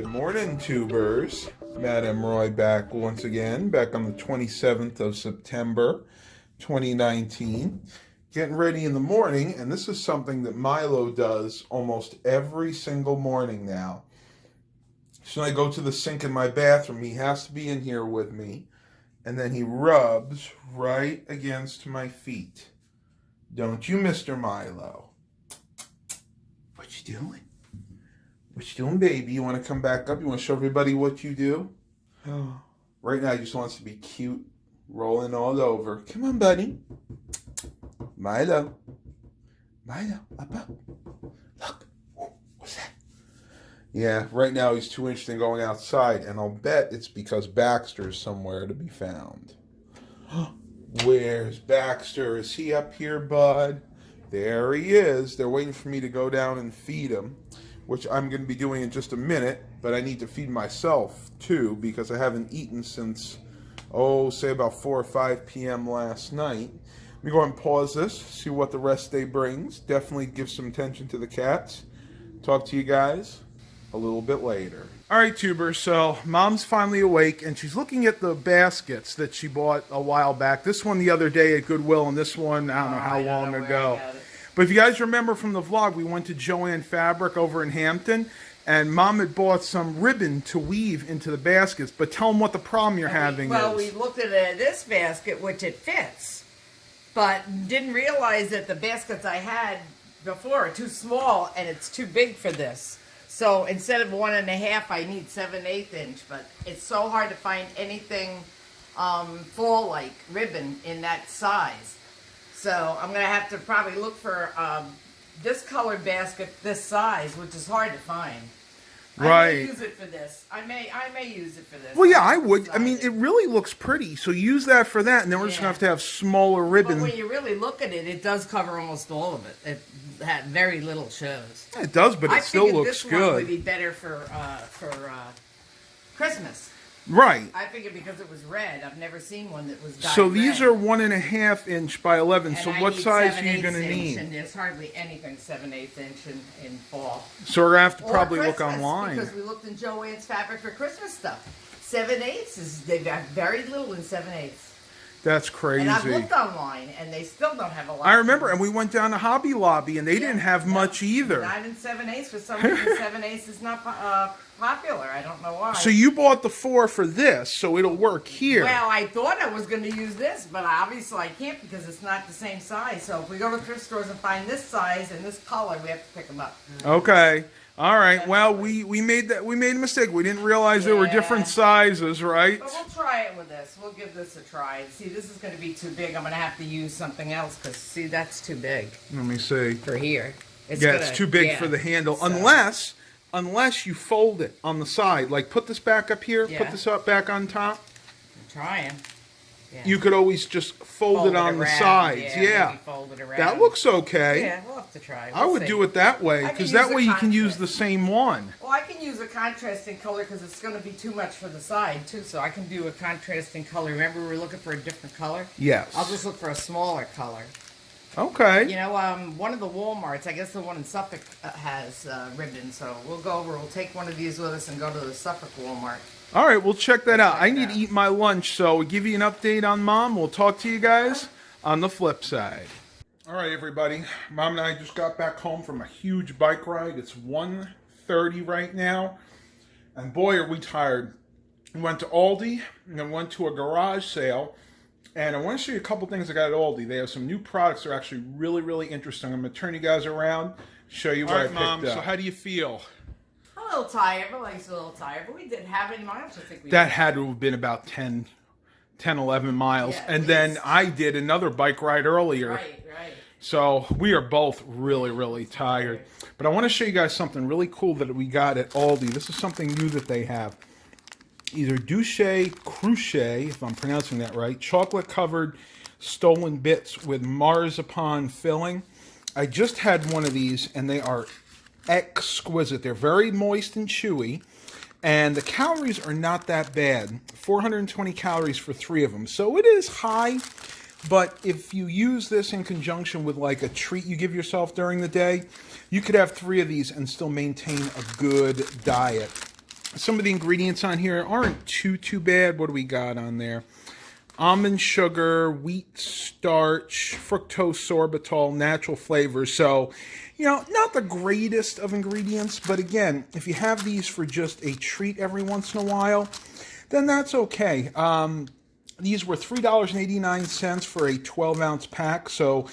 Morning, tubers. Madam Roy back once again, back on the 27th of September, 2019. Getting ready in the morning, and this is something that Milo does almost every single morning now. So I go to the sink in my bathroom, he has to be in here with me, and then he rubs right against my feet. Don't you, Mr. Milo? What you doing? What you doing, baby? You want to come back up? You want to show everybody what you do? Right now, he just wants to be cute, rolling all over. Come on, buddy. Milo. Milo, up. Look. What's that? Yeah, right now he's too interested in going outside, and I'll bet it's because Baxter's somewhere to be found. Where's Baxter? Is he up here, bud? There he is. They're waiting for me to go down and feed him, which I'm going to be doing in just a minute, but I need to feed myself, too, because I haven't eaten since, say about 4 or 5 p.m. last night. Let me go ahead and pause this, see what the rest day brings. Definitely give some attention to the cats. Talk to you guys a little bit later. All right, tubers, so Mom's finally awake, and she's looking at the baskets that she bought a while back. This one the other day at Goodwill, and this one, I don't know how long ago. But if you guys remember from the vlog, we went to Joann Fabric over in Hampton, and Mom had bought some ribbon to weave into the baskets. But tell them what the problem you're having is. Well, we looked at this basket, which it fits, but didn't realize that the baskets I had before are too small, and it's too big for this. So instead of 1.5, I need 7/8 inch, but it's so hard to find anything fall-like ribbon in that size. So I'm going to have to probably look for this colored basket this size, which is hard to find. Right. I may use it for this. I may use it for this. Well, yeah, I would. I mean, it really looks pretty, so use that for that, and then we're just going to have smaller ribbon. But when you really look at it, it does cover almost all of it. It had very little shows. It does, but it still looks good. I figured this one would be better for Christmas. Right. I figured because it was red. I've never seen one that was dyed So these red. are 1.5 inch by 11. And so I what need size are you 7/8 going to inch, need? And there's hardly anything 7/8 inch in fall. So we're going to have to Or probably look Christmas, online. Because we looked in Joann's Fabric for Christmas stuff. 7/8 they've got very little in 7/8. That's crazy. And I've looked online, and they still don't have a lot. I remember, and we went down to Hobby Lobby, and they didn't have much either. Not in 7/8. For some reason, 7/8 is not popular. I don't know why. So you bought the 4 for this, so it'll work here. Well, I thought I was going to use this, but obviously I can't because it's not the same size. So if we go to thrift stores and find this size and this color, we have to pick them up. Okay. All right. Well, we made a mistake. We didn't realize there were different sizes, right? But we'll try it with this. We'll give this a try. See, this is going to be too big. I'm going to have to use something else because, see, that's too big. Let me see. For here. It's too big for the handle. So. Unless you fold it on the side. Like, put this back up here. Yeah. Put this up back on top. I'm trying. Yeah. You could always just fold it on the sides. Yeah. Fold it around. That looks okay. Yeah, we'll have to try. I would do it that way, because that way you can use the same one. Well, I can use a contrasting color because it's going to be too much for the side, too. So I can do a contrasting color. Remember we were looking for a different color? Yes. I'll just look for a smaller color. Okay. You know, one of the Walmarts, I guess the one in Suffolk has ribbon. So we'll go over, we'll take one of these with us and go to the Suffolk Walmart. All right, we'll check that out. I need to eat my lunch, so we'll give you an update on Mom. We'll talk to you guys on the flip side. All right, everybody. Mom and I just got back home from a huge bike ride. It's 1:30 right now, and boy, are we tired. We went to Aldi, and then went to a garage sale, and I want to show you a couple things I got at Aldi. They have some new products that are actually really, really interesting. I'm going to turn you guys around, show you what I picked up. So how do you feel? A little tired. My leg's a little tired, but we didn't have any miles. I think we that had to have been about 10, 11 miles. Yeah, and then I did another bike ride earlier. Right. So we are both really, really tired. But I want to show you guys something really cool that we got at Aldi. This is something new that they have. Either Douche Crochet, if I'm pronouncing that right, chocolate-covered stolen bits with marzipan filling. I just had one of these, and they are exquisite. They're very moist and chewy, and the calories are not that bad. 420 calories for 3 of them. So it is high, but if you use this in conjunction with like a treat you give yourself during the day, you could have 3 of these and still maintain a good diet. Some of the ingredients on here aren't too bad. What do we got on there? Almond sugar, wheat starch, fructose sorbitol, natural flavors. So, not the greatest of ingredients, but again, if you have these for just a treat every once in a while, then that's okay. These were $3.89 for a 12-ounce pack. So,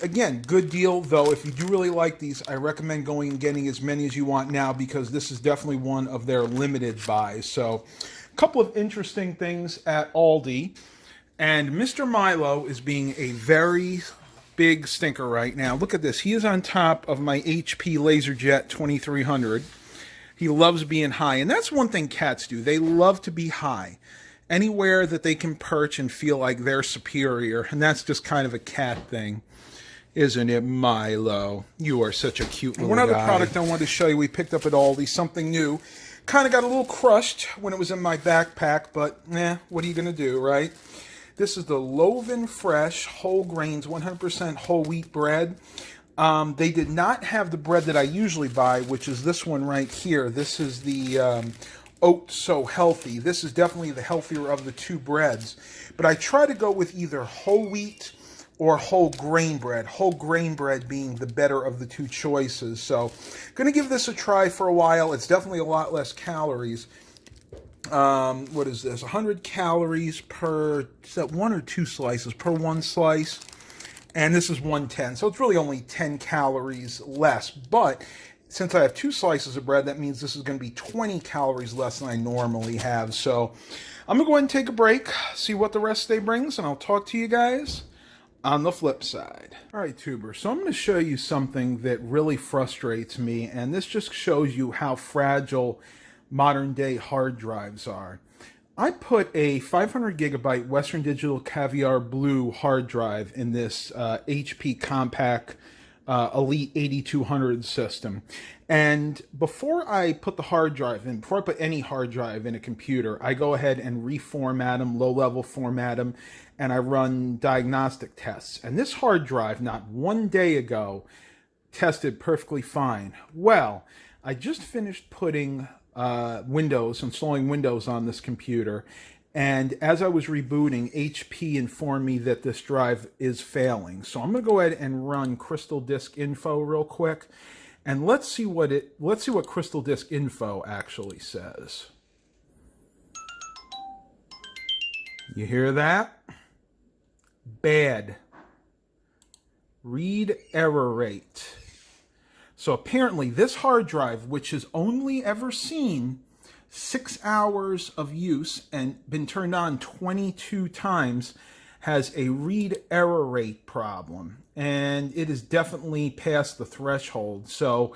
again, good deal. Though, if you do really like these, I recommend going and getting as many as you want now, because this is definitely one of their limited buys. So, a couple of interesting things at Aldi. And Mr. Milo is being a very big stinker right now. Look at this. He is on top of my HP LaserJet 2300. He loves being high. And that's one thing cats do. They love to be high. Anywhere that they can perch and feel like they're superior. And that's just kind of a cat thing. Isn't it, Milo? You are such a cute little guy. One other product I wanted to show you we picked up at Aldi. Something new. Kind of got a little crushed when it was in my backpack. But, what are you going to do, right? This is the Loaven Fresh Whole Grains 100% whole wheat bread. They did not have the bread that I usually buy, which is this one right here. This is the Oat So Healthy. This is definitely the healthier of the two breads. But I try to go with either whole wheat or whole grain bread. Whole grain bread being the better of the two choices. So, going to give this a try for a while. It's definitely a lot less calories. What is this? 100 calories per, is that one or two slices? Per one slice. And this is 110. So it's really only 10 calories less. But since I have two slices of bread, that means this is going to be 20 calories less than I normally have. So I'm going to go ahead and take a break, see what the rest of the day brings, and I'll talk to you guys on the flip side. All right, tubers. So I'm going to show you something that really frustrates me. And this just shows you how fragile modern day hard drives are. I put a 500 gigabyte Western Digital Caviar Blue hard drive in this HP Compact Elite 8200 system. And before I put the hard drive in, before I put any hard drive in a computer, I go ahead and reformat them, low-level format them, and I run diagnostic tests. And this hard drive, not one day ago, tested perfectly fine. Well, I just finished putting installing Windows on this computer, and as I was rebooting, HP informed me that this drive is failing. So I'm going to go ahead and run Crystal Disk Info real quick, and let's see what Crystal Disk Info actually says. You hear that? Bad. Read error rate. So apparently this hard drive, which has only ever seen 6 hours of use and been turned on 22 times, has a read error rate problem. And it is definitely past the threshold. So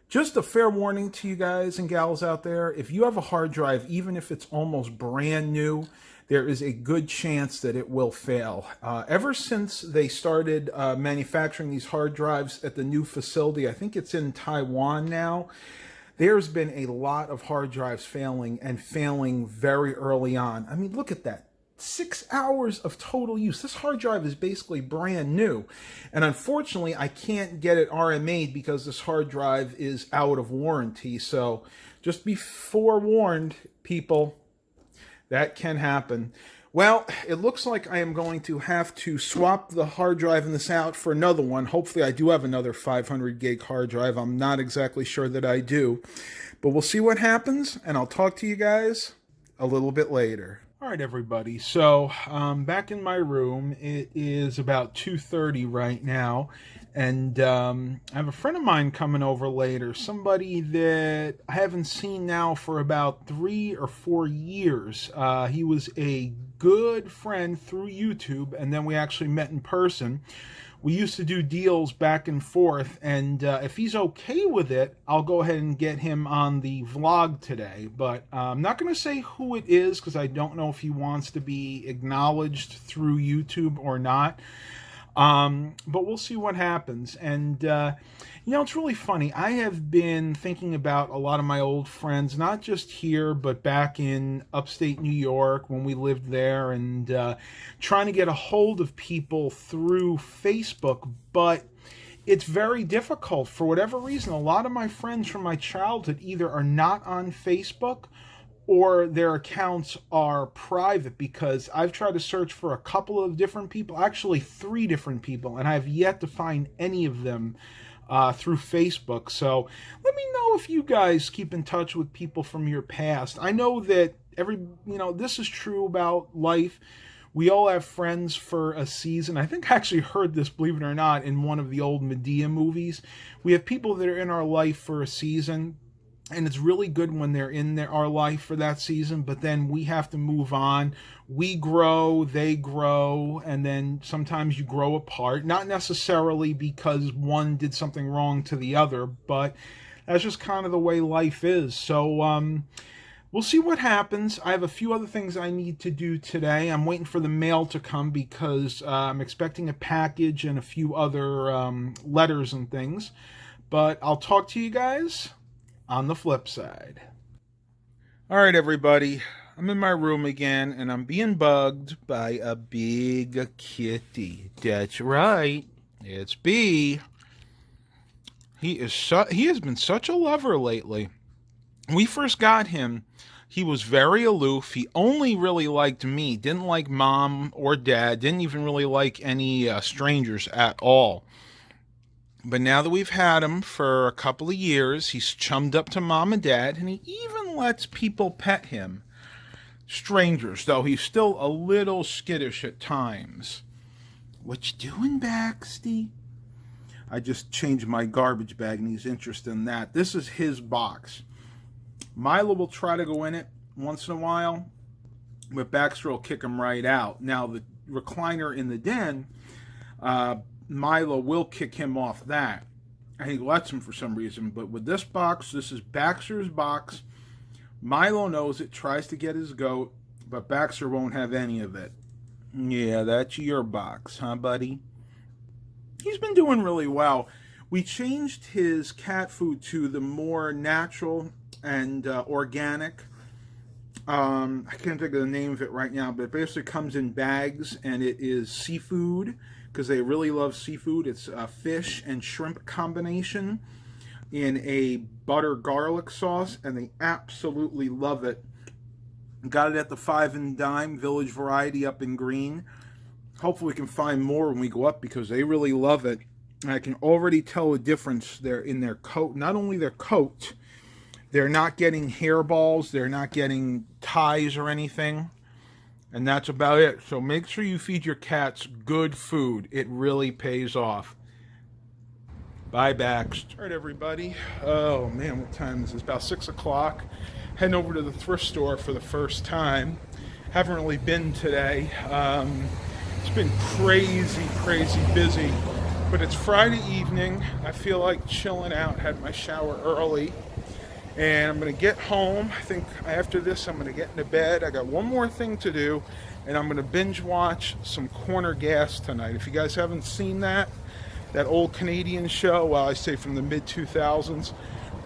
just a fair warning to you guys and gals out there, if you have a hard drive, even if it's almost brand new, there is a good chance that it will fail. Ever since they started manufacturing these hard drives at the new facility, I think it's in Taiwan now, there's been a lot of hard drives failing, and failing very early on. I mean, look at that. 6 hours of total use. This hard drive is basically brand new. And unfortunately, I can't get it RMA'd because this hard drive is out of warranty. So just be forewarned, people. That can happen. Well, it looks like I am going to have to swap the hard drive in this out for another one. Hopefully I do have another 500 gig hard drive. I'm not exactly sure that I do. But we'll see what happens, and I'll talk to you guys a little bit later. All right, everybody. So, back in my room. It is about 2:30 right now. And I have a friend of mine coming over later, somebody that I haven't seen now for about 3 or 4 years. He was a good friend through YouTube, and then we actually met in person. We used to do deals back and forth, and if he's okay with it, I'll go ahead and get him on the vlog today. But I'm not going to say who it is, because I don't know if he wants to be acknowledged through YouTube or not. But we'll see what happens. And, it's really funny. I have been thinking about a lot of my old friends, not just here, but back in upstate New York when we lived there, and trying to get a hold of people through Facebook. But it's very difficult. For whatever reason, a lot of my friends from my childhood either are not on Facebook or their accounts are private, because I've tried to search for a couple of different people, actually 3 different people, and I've yet to find any of them through Facebook. So let me know if you guys keep in touch with people from your past. I know that this is true about life. We all have friends for a season. I think I actually heard this, believe it or not, in one of the old Medea movies. We have people that are in our life for a season, and it's really good when they're in our life for that season, but then we have to move on. We grow, they grow, and then sometimes you grow apart. Not necessarily because one did something wrong to the other, but that's just kind of the way life is. So, we'll see what happens. I have a few other things I need to do today. I'm waiting for the mail to come because I'm expecting a package and a few other letters and things. But I'll talk to you guys on the flip side. All right, everybody. I'm in my room again, and I'm being bugged by a big kitty. That's right. It's B. He has been such a lover lately. When we first got him, he was very aloof. He only really liked me. Didn't like mom or dad. Didn't even really like any strangers at all. But now that we've had him for a couple of years, he's chummed up to mom and dad, and he even lets people pet him. Strangers, though he's still a little skittish at times. What you doing, Baxty? I just changed my garbage bag, and he's interested in that. This is his box. Milo will try to go in it once in a while, but Baxter will kick him right out. Now, the recliner in the den, Milo will kick him off that, and he lets him for some reason. But with this box, this is Baxter's box. Milo knows it, tries to get his goat, but Baxter won't have any of it. Yeah, that's your box, huh, buddy? He's been doing really well. We changed his cat food to the more natural and organic. I can't think of the name of it right now, but it basically comes in bags, and it is seafood, because they really love seafood. It's a fish and shrimp combination in a butter garlic sauce, and they absolutely love it. Got it at the 5 and Dime Village Variety up in Green. Hopefully we can find more when we go up, because they really love it. And I can already tell a difference there in their coat. Not only their coat, they're not getting hairballs, they're not getting ties or anything. And that's about it. So make sure you feed your cats good food. It really pays off. Bye, Bax. All right, everybody. Oh, man, what time is this? About 6 o'clock. Heading over to the thrift store for the first time. Haven't really been today. It's been crazy busy. But it's Friday evening. I feel like chilling out. Had my shower early. And I'm going to get home. I think after this, I'm going to get into bed. I got one more thing to do, and I'm going to binge watch some Corner Gas tonight. If you guys haven't seen that old Canadian show, well, I say from the mid-2000s,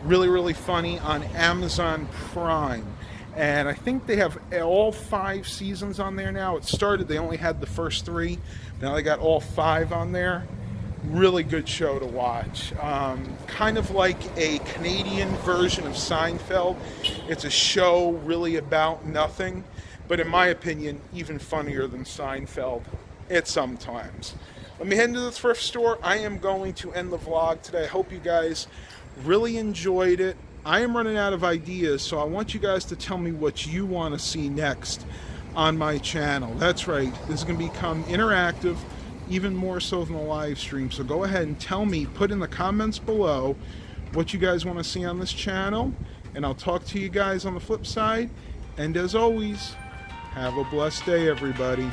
really funny, on Amazon Prime. And I think they have all 5 seasons on there now. It started, they only had the first 3. Now they got all 5 on there. Really good show to watch. Kind of like a Canadian version of Seinfeld. It's a show really about nothing, but in my opinion, even funnier than Seinfeld. It's sometimes. Let me head into the thrift store. I am going to end the vlog today. I hope you guys really enjoyed it. I am running out of ideas, so I want you guys to tell me what you want to see next on my channel. That's right. This is going to become interactive, even more so than the live stream. So go ahead and tell me, put in the comments below what you guys want to see on this channel, and I'll talk to you guys on the flip side. And as always, have a blessed day, everybody.